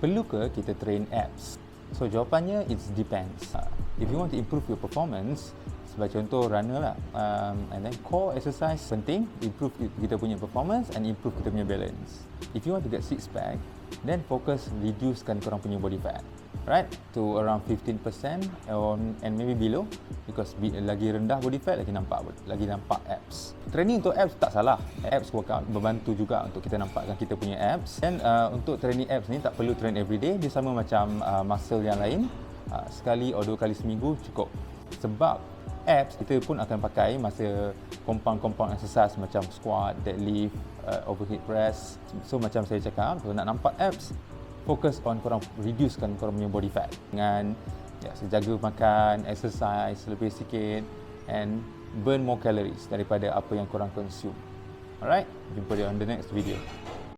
perlu ke kita train abs? So jawapannya, it depends. If you want to improve your performance, sebagai contoh runner lah, and then core exercise penting, improve kita punya performance and improve kita punya balance. If you want to get six pack, then focus reducekan korang punya body fat, right, to around 15% and maybe below, because lagi rendah body fat lagi nampak abs. Training untuk abs tak salah, abs workout membantu juga untuk kita nampakkan kita punya abs. Dan untuk training abs ni tak perlu train everyday, dia sama macam muscle yang lain, sekali atau 2 kali seminggu cukup. Sebab abs kita pun akan pakai masa compound exercise macam squat, deadlift, overhead press. So macam saya cakap, kalau nak nampak abs, fokus on korang reducekan korang punya body fat dengan sejaga makan, exercise lebih sikit and burn more calories daripada apa yang korang consume. Alright, jumpa di on the next video.